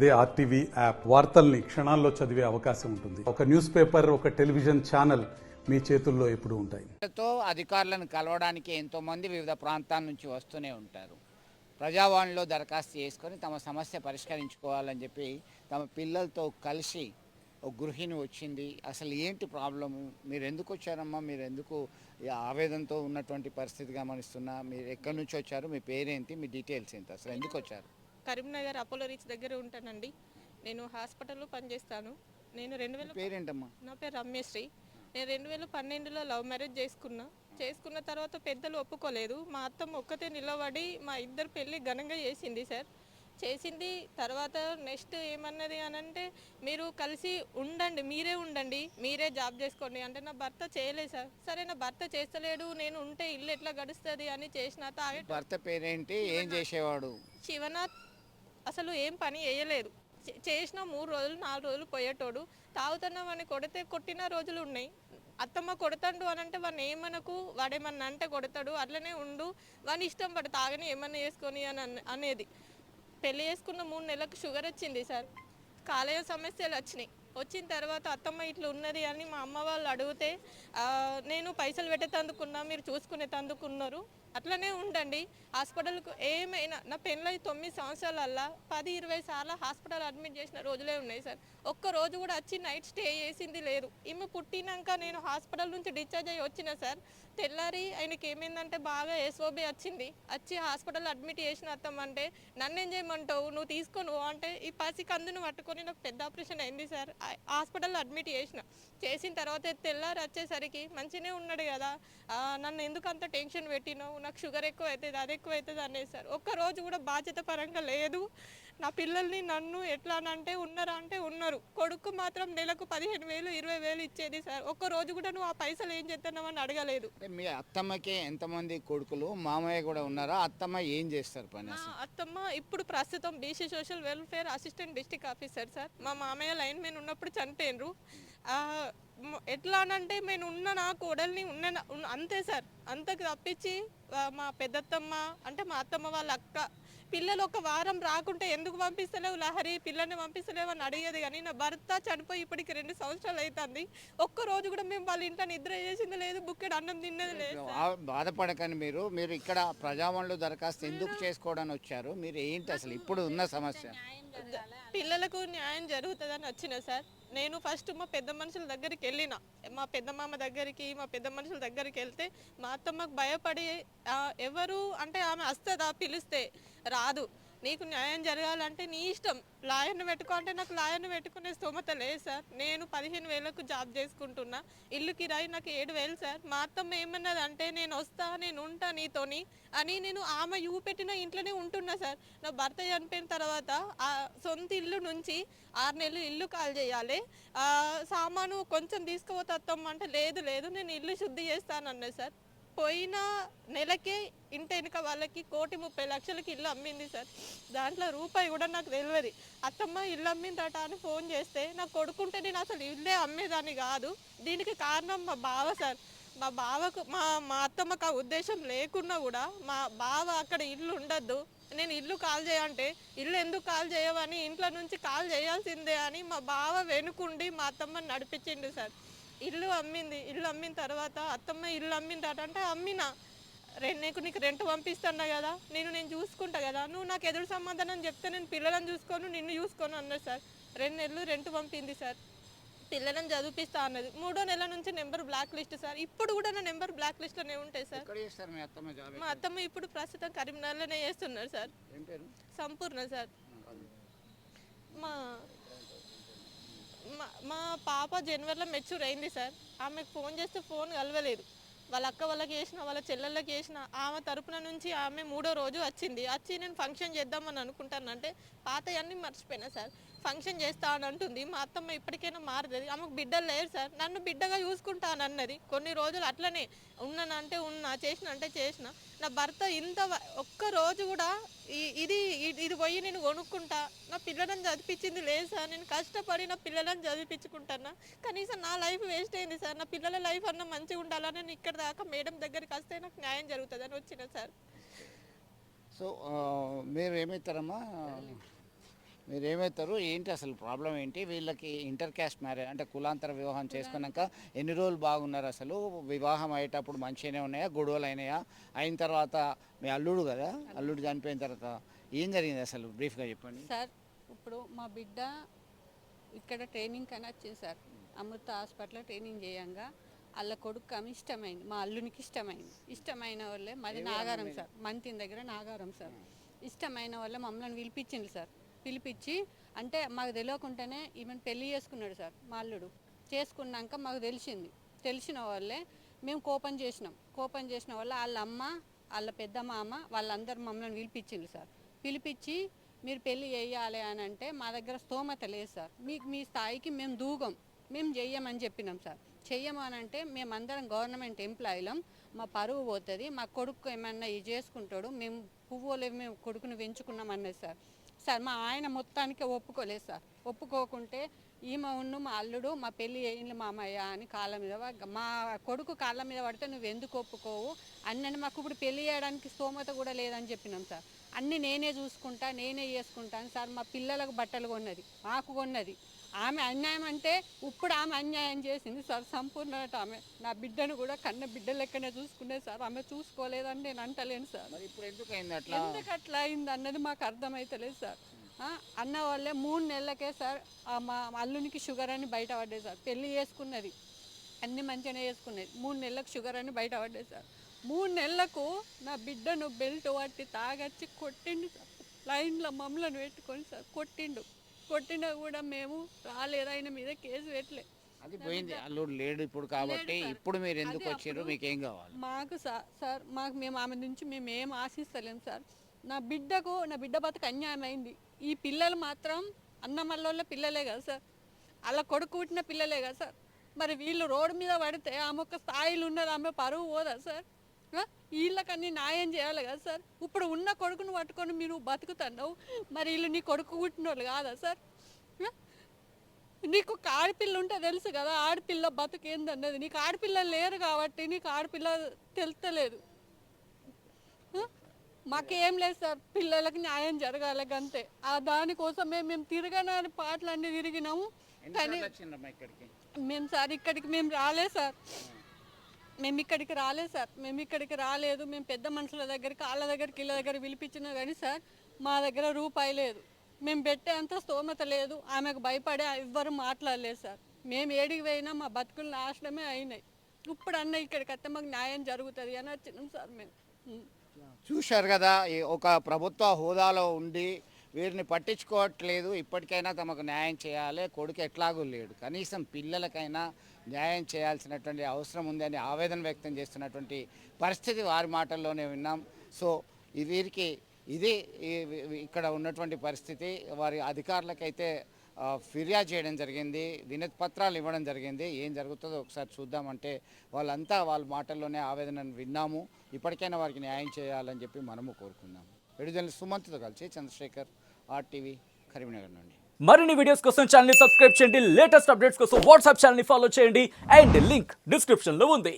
అదే RTV app వార్తల్ని క్షణాల్లో చదివే అవకాశం ఉంటుంది. ఒక న్యూస్ పేపర్, ఒక టెలివిజన్ ఛానల్ మీ చేతుల్లో ఎప్పుడూ ఉంటాయి. అధికారులను కలవడానికి ఎంతోమంది వివిధ ప్రాంతాల నుంచి వస్తూనే ఉంటారు. ప్రజావాణిలో దరఖాస్తు చేసుకొని తమ సమస్య పరిష్కరించుకోవాలని చెప్పి తమ పిల్లలతో కలిసి ఒక గృహిణి వచ్చింది. అసలు ఏంటి ప్రాబ్లము, మీరు ఎందుకు వచ్చారమ్మా, మీరు ఎందుకు ఆవేదనతో ఉన్నటువంటి పరిస్థితి గమనిస్తున్నా, మీరు ఎక్కడి నుంచి వచ్చారు, మీ పేరేంటి, మీ డీటెయిల్స్ ఏంటి, అసలు ఎందుకు వచ్చారు? కరీంనగర్ అపోలో రీచ్ దగ్గర ఉంటానండి. నేను హాస్పిటల్లో పనిచేస్తాను. నేను 2000 పేరేంటమ్మా? నా పేరు రమ్యశ్రీ. నేను 2012లో లవ్ మ్యారేజ్ చేసుకున్న తర్వాత పెద్దలు ఒప్పుకోలేదు. మా అత్తమ్మ ఒక్కతే నిలబడి మా ఇద్దరు పెళ్ళి ఘనంగా చేసింది. తర్వాత నెక్స్ట్ ఏమన్నది అని అంటే, మీరు కలిసి ఉండండి, మీరే జాబ్ చేసుకోండి అంటే, నా భర్త చేయలేదు సార్. సరే, నా భర్త చేస్తలేడు, నేను ఉంటే ఇల్లు ఎట్లా గడుస్తుంది అని చేసిన. భర్త పేరేంటి, ఏం చేసేవాడు? శివనాథ్. అసలు ఏం పని చేయలేదు. చేసిన 3 రోజులు 4 రోజులు పోయేటోడు. తాగుతున్నామని కొట్టిన రోజులు ఉన్నాయి. అత్తమ్మ కొడతాడు అని అంటే వాడిని ఏమనకు, వాడేమన్నా అంటే కొడతాడు, అట్లనే ఉండు, వాని ఇష్టం పడు, తాగని ఏమన్నా చేసుకొని అని అనేది. పెళ్లి చేసుకున్న 3 నెలలకు షుగర్ వచ్చింది సార్. కాలేయ సమస్యలు వచ్చిన తర్వాత అత్తమ్మ ఇట్లా ఉన్నది అని మా అమ్మ వాళ్ళు అడిగితే, నేను పైసలు పెట్టేతందుకున్నా, మీరు చూసుకునే తందుకున్నారు, అట్లనే ఉండండి, హాస్పిటల్కు ఏమైనా. నా పెళ్ళై 9 సంవత్సరాలల్లా 10-20 సార్లు హాస్పిటల్ అడ్మిట్ చేసిన రోజులే ఉన్నాయి సార్. ఒక్క రోజు కూడా వచ్చి నైట్ స్టే చేసింది లేదు. ఈమె పుట్టినాక నేను హాస్పిటల్ నుంచి డిశ్చార్జ్ అయ్యి వచ్చిన సార్. తెల్లారి ఆయనకి ఏమైందంటే బాగా ఎస్ఓబి వచ్చి హాస్పిటల్ అడ్మిట్ చేసిన అత్తమ్మంటే, నన్ను ఏం చేయమంటావు, నువ్వు తీసుకొని అంటే ఈ పసి కందును పట్టుకొని నాకు పెద్ద ఆపరేషన్ అయింది సార్. హాస్పిటల్లో అడ్మిట్ చేసిన తర్వాత తెల్లారి వచ్చేసరికి మంచిగానే ఉన్నాడు కదా, నన్ను ఎందుకు అంత టెన్షన్ పెట్టినావు, నాకు షుగర్ ఎక్కువ అవుతుంది, అది ఎక్కువ అవుతుంది అనేది సార్. ఒక్కరోజు కూడా బాధ్యత పరంగా లేదు. నా పిల్లల్ని నన్ను ఎట్లా అంటే ఉన్నారా అంటే ఉన్నారు. కొడుకు మాత్రం నెలకు 15,000 20,000 ఇచ్చేది సార్. ఒక్కరోజు కూడా నువ్వు ఆ పైసలు ఏం చేస్తున్నావని అడగలేదు. మీ అత్తమ్మకి ఎంతమంది కొడుకులు, మామయ్య కూడా ఉన్నారా? అత్తమ్మ ఏం చేస్తారు పని? అత్తమ్మ ఇప్పుడు ప్రస్తుతం BC social welfare assistant district officer sir. మా మామయ్య లైన్ మెన్ ఉన్నప్పుడు చనిపోయినరు. ఎట్లా అనంటే నేను నా కోడల్ని అంతే సార్. అంతకు తప్పించి మా పెద్దత్తమ్మ అంటే మా అత్తమ్మ వాళ్ళ అక్క పిల్లలు ఒక వారం రాకుంటే ఎందుకు పంపిస్తలేవు లహరి, పిల్లల్ని పంపిస్తలేవు అని అడిగేది. కానీ నా భర్త చనిపోయి ఇప్పటికి 2 సంవత్సరాలు అవుతుంది. ఒక్కరోజు కూడా మేము వాళ్ళ ఇంట్లో నిద్ర చేసింది లేదు, బుక్కెడు అన్నం తిన్నది లేదు. బాధపడకండి. మీరు ఇక్కడ ప్రజావాణిలో దరఖాస్తు ఎందుకు చేసుకోవడానికి వచ్చారు? మీరు ఏంటి అసలు ఇప్పుడు ఉన్న సమస్య? పిల్లలకు న్యాయం జరుగుతుందని వచ్చిన సార్. నేను ఫస్ట్ మా పెద్ద మనుషుల దగ్గరికి వెళ్ళిన, మా పెద్ద మామ దగ్గరికి, మా పెద్ద మనుషుల దగ్గరికి వెళ్తే మా అత్తమ్మకు భయపడి, ఎవరు అంటే ఆమె వస్తుందా పిలిస్తే రాదు, నీకు న్యాయం జరగాలంటే నీ ఇష్టం, లాయర్ని పెట్టుకో అంటే నాకు లాయర్ని పెట్టుకునే స్తోమత లేదు సార్. నేను 15,000కు జాబ్ చేసుకుంటున్నా, ఇల్లు కిరాయి నాకు 7,000 సార్. మా అత్తమ్మ ఏమన్నది అంటే, నేను వస్తా, నేను ఉంటా నీతోని అని, నేను ఆమె పెట్టిన ఇంట్లోనే ఉంటున్నా సార్. నా భర్త చనిపోయిన తర్వాత సొంత ఇల్లు నుంచి 6 నెలలు ఇల్లు కాల్ చేయాలి, సామాను కొంచెం తీసుకుపోతే అత్తమ్మ అంటే, లేదు నేను ఇల్లు శుద్ధి చేస్తానన్నది సార్. పోయిన నెలకే ఇంటి వెనుక వాళ్ళకి 1,30,00,000కి ఇల్లు అమ్మింది సార్. దాంట్లో రూపాయి కూడా నాకు తెలియదు. అత్తమ్మ ఇల్లు అమ్మిందట అని ఫోన్ చేస్తే, నాకు కొడుకుంటే నేను అసలు ఇల్లే అమ్మేదాన్ని కాదు. దీనికి కారణం మా బావ సార్. మా బావకు మా అత్తమ్మకు ఆ ఉద్దేశం లేకున్నా కూడా, మా బావ అక్కడ ఇల్లు ఉండద్దు, నేను ఇల్లు కాల్ చేయంటే, ఇల్లు ఎందుకు కాల్ చేయవని ఇంట్లో నుంచి కాల్ చేయాల్సిందే అని మా బావ వెనుకుండి మా అత్తమ్మని నడిపించిండు సార్. ఇల్లు అమ్మిన తర్వాత అత్తమ్మ ఇల్లు అమ్మిందట అంటే, అమ్మినా నీకు రెంట్ పంపిస్తున్నా కదా, నేను చూసుకుంటా కదా, నువ్వు నాకు ఎదురు సమాధానం చెప్తే నేను పిల్లలను చూసుకోను, నిన్ను చూసుకోను అన్నది సార్. 2 నెలలు రెంట్ పంపింది సార్. పిల్లలను చదివిపిస్తా అన్నది. 3వ నెల నుంచి నెంబర్ బ్లాక్ లిస్ట్ సార్. ఇప్పుడు కూడా నా నెంబర్ బ్లాక్ లిస్ట్లోనే ఉంటాయి సార్. మా అత్తమ్మ ఇప్పుడు ప్రస్తుతం కరీంనగర్లోనే చేస్తున్నారు సార్. సంపూర్ణ సార్. మా పాప జనవరిలో మెచ్యూర్ అయింది సార్. ఆమెకు ఫోన్ చేస్తే ఫోన్ కలవలేదు. వాళ్ళ అక్క వాళ్ళకి చేసిన, వాళ్ళ చెల్లెళ్ళకి చేసిన, ఆమె తరపున నుంచి ఆమె 3వ రోజు వచ్చి నేను ఫంక్షన్ చేద్దామని అనుకుంటానంటే, పాతయన్నీ మర్చిపోయినా సార్. ఫంక్షన్ చేస్తా అని అంటుంది. మా అత్తమ్మ ఇప్పటికైనా మారుతుంది, ఆమెకు బిడ్డలు లేరు సార్, నన్ను బిడ్డగా చూసుకుంటానన్నది. కొన్ని రోజులు అట్లనే ఉన్నానంటే చేసిన. నా భర్త ఒక్క రోజు కూడా ఇది పోయి నేను కొనుక్కుంటా, నా పిల్లలను చదివించింది లేదు సార్. నేను కష్టపడి నా పిల్లలను చదివించుకుంటానా, కనీసం నా లైఫ్ వేస్ట్ అయింది సార్. నా పిల్లల లైఫ్ అన్న మంచిగా ఉండాలని నేను ఇక్కడ దాకా మేడం దగ్గరికి వస్తే నాకు న్యాయం జరుగుతుందని వచ్చిన సార్. సో మీరు ఏమవుతారమ్మా? మీరు ఏమవుతారు ఏంటి అసలు ప్రాబ్లం ఏంటి? వీళ్ళకి ఇంటర్ క్యాస్ట్ మ్యారేజ్ అంటే కులాంతర వివాహం చేసుకున్నాక ఎన్ని రోజులు బాగున్నారు? అసలు వివాహం అయ్యేటప్పుడు మంచిగానే ఉన్నాయా, గొడవలు అయినాయా? అయిన తర్వాత మీ అల్లుడు కదా, అల్లుడు చనిపోయిన తర్వాత ఏం జరిగింది అసలు బ్రీఫ్గా చెప్పండి. సార్ ఇప్పుడు మా బిడ్డ ఇక్కడ ట్రైనింగ్ అని వచ్చింది సార్. అమృత హాస్పిటల్లో ట్రైనింగ్ చేయంగా వాళ్ళ కొడుకు ఆమె ఇష్టమైంది, మా అల్లునికి ఇష్టమైన వాళ్ళే. మాది నాగారం సార్, మంతిన్ దగ్గర నాగారం సార్. ఇష్టమైన వాళ్ళే మమ్మల్ని పిలిపించింది సార్. పిలిపించి అంటే మాకు తెలియకుండానే ఈమెను పెళ్లి చేసుకున్నాడు సార్ మా అల్లుడు. చేసుకున్నాక మాకు తెలిసిన వాళ్ళే మేము కోపం చేసిన వాళ్ళ వాళ్ళ అమ్మ, వాళ్ళ పెద్ద మామ వాళ్ళందరూ మమ్మల్ని పిలిపించింది సార్. పిలిపించి మీరు పెళ్ళి చేయాలి అని అంటే మా దగ్గర స్తోమత లేదు సార్, మీ స్థాయికి మేము దూగం, మేము చెయ్యమని చెప్పినాం సార్. చెయ్యము అని అంటే మేమందరం గవర్నమెంట్ ఎంప్లాయీలం, మా పరువు పోతుంది, మా కొడుకు ఏమన్నా ఇది చేసుకుంటాడు, మేము మేము కొడుకుని పెంచుకున్నాం అన్నది సార్. సార్ మా ఆయన మొత్తానికి ఒప్పుకోలేదు సార్. ఒప్పుకోకుంటే ఈమె మా అల్లుడు మా పెళ్ళి అయింది మామయ్య అని కాళ్ళ మీద మా కొడుకు కాళ్ళ మీద పడితే నువ్వు ఎందుకు ఒప్పుకోవు అన్నని, మాకు ఇప్పుడు పెళ్ళి చేయడానికి స్తోమత కూడా లేదని చెప్పినాం సార్. అన్నీ నేనే చూసుకుంటా, నేనే చేసుకుంటాను సార్. మా పిల్లలకు బట్టలు కొన్నది, మాకు కొన్నది. ఆమె అన్యాయం అంటే ఇప్పుడు ఆమె అన్యాయం చేసింది సార్. సంపూర్ణత ఆమె నా బిడ్డను కూడా కన్న బిడ్డ లెక్కనే చూసుకునేది సార్. ఆమె చూసుకోలేదని నేను అంటలేను సార్. ఇప్పుడు ఎందుకు అట్లా అయింది అన్నది మాకు అర్థమవుతలేదు సార్. అన్న వాళ్ళే 3 నెలలకే సార్ మా అల్లునికి షుగర్ అని బయటపడ్డది సార్. పెళ్ళి చేసుకున్నది, అన్ని మంచిగానే చేసుకున్నది. 3 నెలలకు షుగర్ అని బయటపడ్డది సార్. 3 నెలలకు నా బిడ్డను బెల్ట్ పట్టి తాగచ్చి కొట్టిండు సార్. లైన్లో మమ్మల్ని పెట్టుకొని సార్ కొట్టినా కూడా మేము రాలేదు, ఆయన మీద కేసు పెట్టలే. అది పోయింది, అల్లుడు లేడు ఇప్పుడు కాబట్టి. ఇప్పుడు మీరు ఎందుకు వచ్చారు, మీకు ఏం కావాలి? మాకు సార్ మేము ఆమె నుంచి మేము ఏం ఆశిస్తలేము సార్. నా బిడ్డ బతుకు అన్యాయం అయింది. ఈ పిల్లలు మాత్రం అన్నమల్లోళ్ళ పిల్లలే కదా సార్, అలా కొడుకు పుట్టిన పిల్లలే కదా సార్. మరి వీళ్ళు రోడ్డు మీద పడితే ఆమె ఒక స్థాయిలో ఉన్నది, ఆమె పరువు పోదా సార్? వీళ్ళకన్నీ న్యాయం చేయాలి కదా సార్. ఇప్పుడు ఉన్న కొడుకును పట్టుకొని మీరు బతుకుతున్నావు, మరి వీళ్ళు నీ కొడుకు పుట్టిన వాళ్ళు కాదా సార్? నీకు ఒక ఆడపిల్ల ఉంటే తెలుసు కదా ఆడపిల్ల బతుకేందన్నది. నీకు ఆడపిల్లలు లేరు కాబట్టి నీకు ఆడపిల్ల తెలుస్తలేదు. మాకేం లేదు సార్, పిల్లలకి న్యాయం జరగాలి అంతే. దానికోసమే మేము తిరగని పాటలన్నీ తిరిగినాము. కానీ మేము సార్ ఇక్కడికి మేము రాలేదు సార్. మేము ఇక్కడికి రాలేదు. మేము పెద్ద మనుషుల దగ్గరికి, వాళ్ళ దగ్గరికి, వీళ్ళ దగ్గర పిలిపించినా కానీ సార్ మా దగ్గర రూపాయి లేదు. మేము పెట్టే అంత స్తోమత లేదు. ఆమెకు భయపడే ఎవ్వరు మాట్లాడలేదు సార్. మేము ఏడికి పోయినా మా బతుకులు నాశనమే అయినాయి. ఇప్పుడు అన్న ఇక్కడికి వస్తే మాకు న్యాయం జరుగుతుంది అని వచ్చినాం సార్ మేము. చూశారు కదా, ఒక ప్రభుత్వ హోదాలో ఉండి వీరిని పట్టించుకోవట్లేదు. ఇప్పటికైనా తమకు న్యాయం చేయాలి, కొడుకు ఎట్లాగూ లేడు, కనీసం పిల్లలకైనా న్యాయం చేయాల్సినటువంటి అవసరం ఉంది అని ఆవేదన వ్యక్తం చేస్తున్నటువంటి పరిస్థితి వారి మాటల్లోనే విన్నాం. సో వీరికి ఇది ఇక్కడ ఉన్నటువంటి పరిస్థితి. వారి అధికారులకైతే ఫిర్యాదు చేయడం జరిగింది, వినతి పత్రాలు ఇవ్వడం జరిగింది. ఏం జరుగుతుందో ఒకసారి చూద్దామంటే వాళ్ళంతా వాళ్ళ మాటల్లోనే ఆవేదనను విన్నాము. ఇప్పటికైనా వారికి న్యాయం చేయాలని చెప్పి మనము కోరుకుందాం. విడుదల సుమంత్తో కలిసి చంద్రశేఖర్, RTV, కరీంనగర్ నుండి. మరిన్ని వీడియోస్ కోసం ఛానల్ ని సబ్స్క్రైబ్ చేయండి. లేటెస్ట్ అప్డేట్స్ కోసం వాట్సాప్ ఛానల్ ని ఫాలో చేయండి. అండ్ లింక్ డిస్క్రిప్షన్ లో ఉంది.